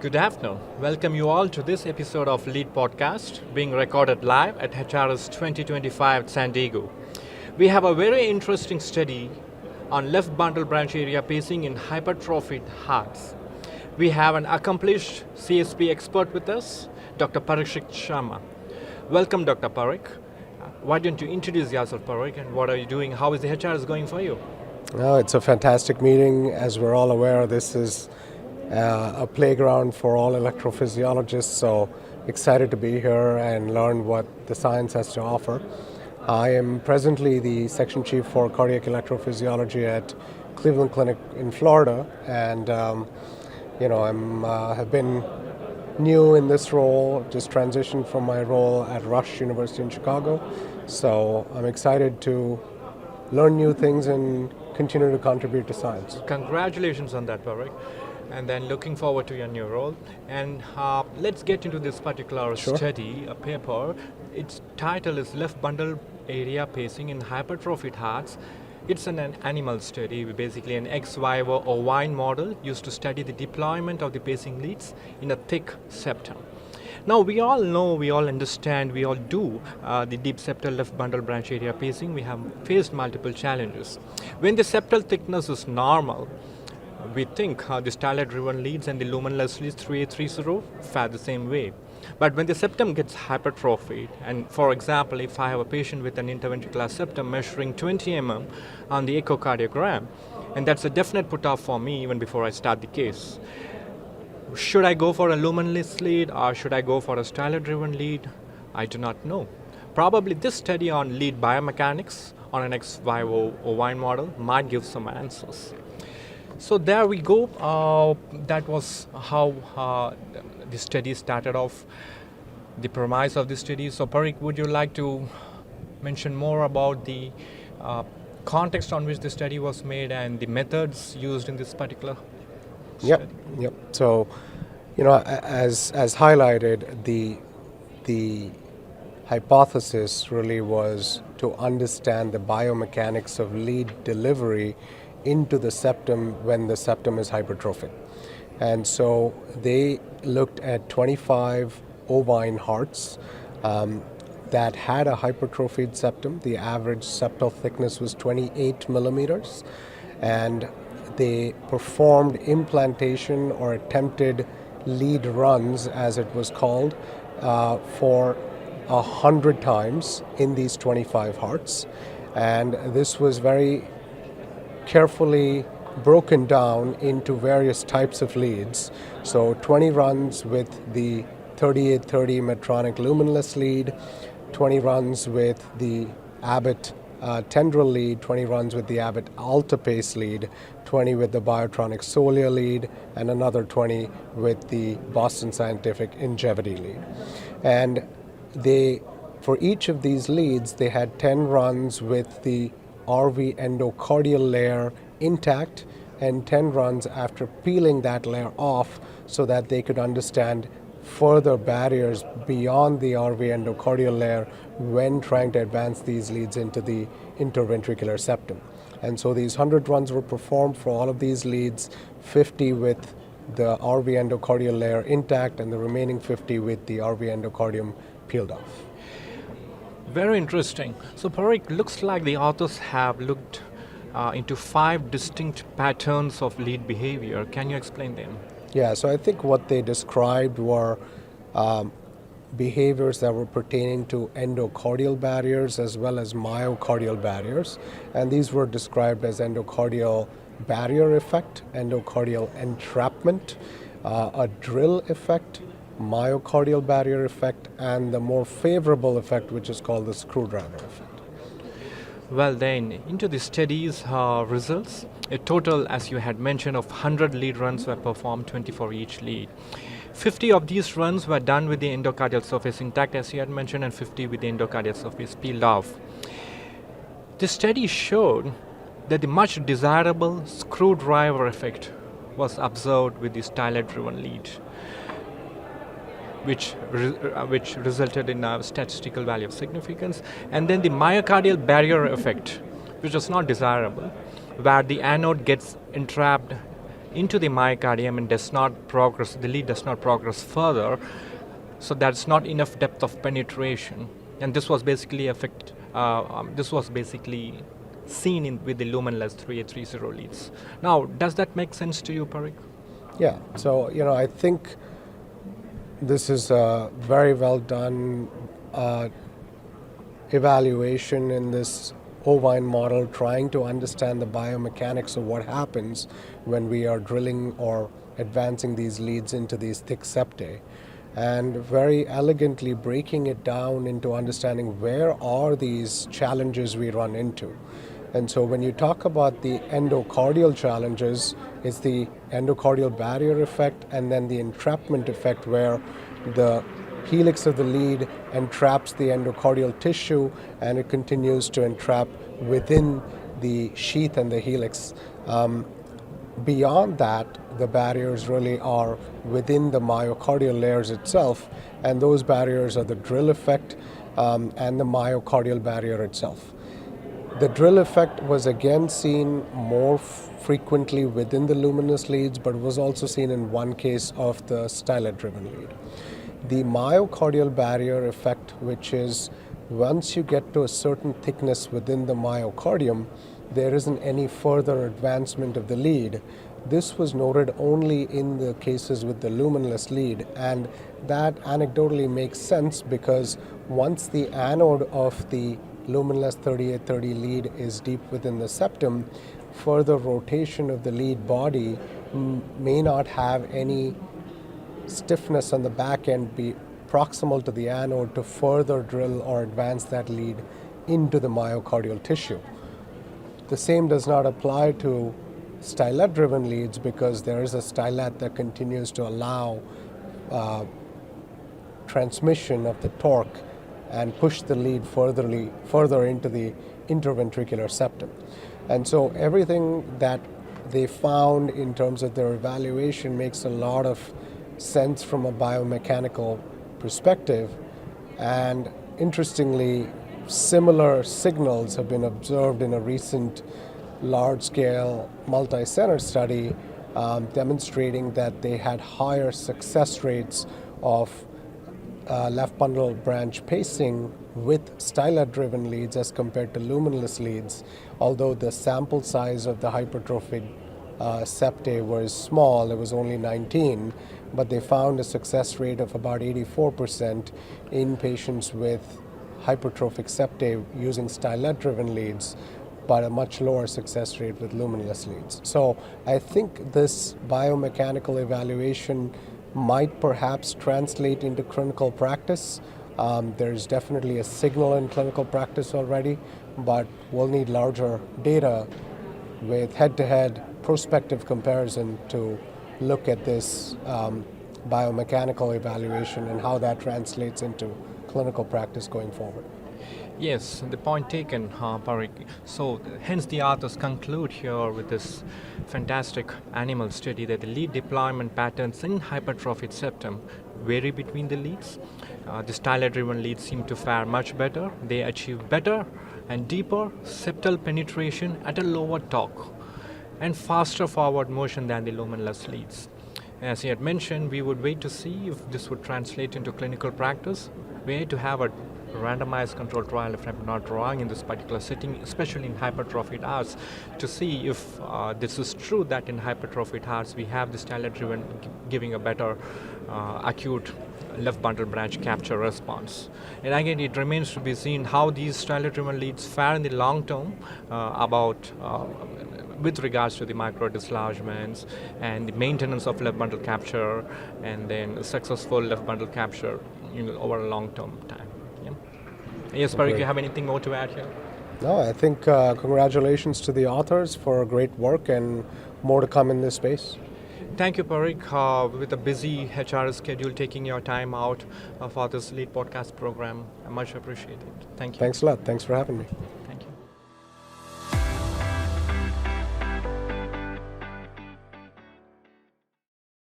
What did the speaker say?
Good afternoon. Welcome you all to this episode of Lead Podcast being recorded live at HRS 2025 San Diego. We have a very interesting study on left bundle branch area pacing in hypertrophied hearts. We have an accomplished CSP expert with us, Dr. Parikshit Sharma. Welcome, Dr. Parik. Why don't you introduce yourself, Parik, and what are you doing? How is the HRS going for you? It's a fantastic meeting. As we're all aware, this is a playground for all electrophysiologists, so excited to be here and learn what the science has to offer. I am presently the section chief for cardiac electrophysiology at Cleveland Clinic in Florida, and have been new in this role, just transitioned from my role at Rush University in Chicago. So I'm excited to learn new things and continue to contribute to science. Congratulations on that, Parik. And then looking forward to your new role. And let's get into this particular study, a paper. Its title is Left Bundle Area Pacing in Hypertrophied Hearts. It's an animal study, basically an Ex Vivo Ovine Model used to study the deployment of the pacing leads in a thick septum. Now we all know, we all understand, we all do the deep septal left bundle branch area pacing. We have faced multiple challenges. When the septal thickness is normal, we think the stylet-driven leads and the lumenless leads 3830 fare the same way. But when the septum gets hypertrophied, and for example, if I have a patient with an interventricular septum measuring 20 mm on the echocardiogram, and that's a definite put-off for me even before I start the case. Should I go for a lumenless lead or should I go for a stylet-driven lead? I do not know. Probably this study on lead biomechanics on an Ex Vivo Ovine model might give some answers. So there we go. That was how the study started off, the premise of the study. So Parik, would you like to mention more about the context on which the study was made and the methods used in this particular study? Yep. So, as highlighted, the hypothesis really was to understand the biomechanics of lead delivery into the septum when the septum is hypertrophic. And so they looked at 25 ovine hearts that had a hypertrophied septum. The average septal thickness was 28 millimeters, and they performed implantation or attempted lead runs, as it was called, for 100 times in these 25 hearts. And this was very carefully broken down into various types of leads. So 20 runs with the 3830 Medtronic lumenless lead, 20 runs with the Abbott tendril lead, 20 runs with the Abbott AltaPace lead, 20 with the Biotronic Solia lead, and another 20 with the Boston Scientific Ingevity lead. And for each of these leads, they had 10 runs with the RV endocardial layer intact and 10 runs after peeling that layer off so that they could understand further barriers beyond the RV endocardial layer when trying to advance these leads into the interventricular septum. And so these 100 runs were performed for all of these leads, 50 with the RV endocardial layer intact and the remaining 50 with the RV endocardium peeled off. Very interesting. So Parik, looks like the authors have looked into 5 distinct patterns of lead behavior. Can you explain them? Yeah, so I think what they described were behaviors that were pertaining to endocardial barriers as well as myocardial barriers. And these were described as endocardial barrier effect, endocardial entrapment, a drill effect, myocardial barrier effect, and the more favorable effect, which is called the screwdriver effect. Well then, into the study's results, a total, as you had mentioned, of 100 lead runs were performed, 20 for each lead. 50 of these runs were done with the endocardial surface intact, as you had mentioned, and 50 with the endocardial surface peeled off. The study showed that the much desirable screwdriver effect was observed with the stylet-driven lead, which resulted in a statistical value of significance, and then the myocardial barrier effect, which was not desirable, where the anode gets entrapped into the myocardium and does not progress, the lead does not progress further, so that's not enough depth of penetration. And this was basically seen with the lumenless 3830 leads. Now, does that make sense to you, Parikh? Yeah, so I think this is a very well done evaluation in this ovine model, trying to understand the biomechanics of what happens when we are drilling or advancing these leads into these thick septae, and very elegantly breaking it down into understanding where are these challenges we run into. And so when you talk about the endocardial challenges, it's the endocardial barrier effect and then the entrapment effect, where the helix of the lead entraps the endocardial tissue and it continues to entrap within the sheath and the helix. Beyond that, the barriers really are within the myocardial layers itself, and those barriers are the drill effect and the myocardial barrier itself. The drill effect was again seen more frequently within the luminous leads, but was also seen in one case of the stylet-driven lead. The myocardial barrier effect, which is once you get to a certain thickness within the myocardium, there isn't any further advancement of the lead. This was noted only in the cases with the luminous lead, and that anecdotally makes sense because once the anode of the luminous 3830 lead is deep within the septum, further rotation of the lead body may not have any stiffness on the back end be proximal to the anode to further drill or advance that lead into the myocardial tissue. The same does not apply to stylet-driven leads because there is a stylet that continues to allow transmission of the torque and push the lead further into the interventricular septum. And so everything that they found in terms of their evaluation makes a lot of sense from a biomechanical perspective. And interestingly, similar signals have been observed in a recent large-scale multi-center study demonstrating that they had higher success rates of left bundle branch pacing with stylet-driven leads as compared to luminous leads, although the sample size of the hypertrophied septae was small, it was only 19, but they found a success rate of about 84% in patients with hypertrophic septae using stylet-driven leads, but a much lower success rate with luminous leads. So I think this biomechanical evaluation might perhaps translate into clinical practice. There's definitely a signal in clinical practice already, but we'll need larger data with head-to-head prospective comparison to look at this biomechanical evaluation and how that translates into clinical practice going forward. Yes, the point taken, Parikh. So hence the authors conclude here with this fantastic animal study that the lead deployment patterns in hypertrophied septum vary between the leads. The stylet-driven leads seem to fare much better. They achieve better and deeper septal penetration at a lower torque and faster forward motion than the luminous leads. As he had mentioned, we would wait to see if this would translate into clinical practice. We need to have a randomized controlled trial, if I'm not wrong, in this particular setting, especially in hypertrophied hearts, to see if this is true that in hypertrophied hearts we have the stylet-driven giving a better acute left bundle branch capture response. And again, it remains to be seen how these stylet-driven leads fare in the long term with regards to the micro dislodgements and the maintenance of left bundle capture and then successful left bundle capture over a long term time. Yes, Parikh, you have anything more to add here? No, I think congratulations to the authors for great work and more to come in this space. Thank you, Parikh, with a busy HRS schedule, taking your time out for this lead podcast program. I much appreciate it. Thank you. Thanks a lot. Thanks for having me.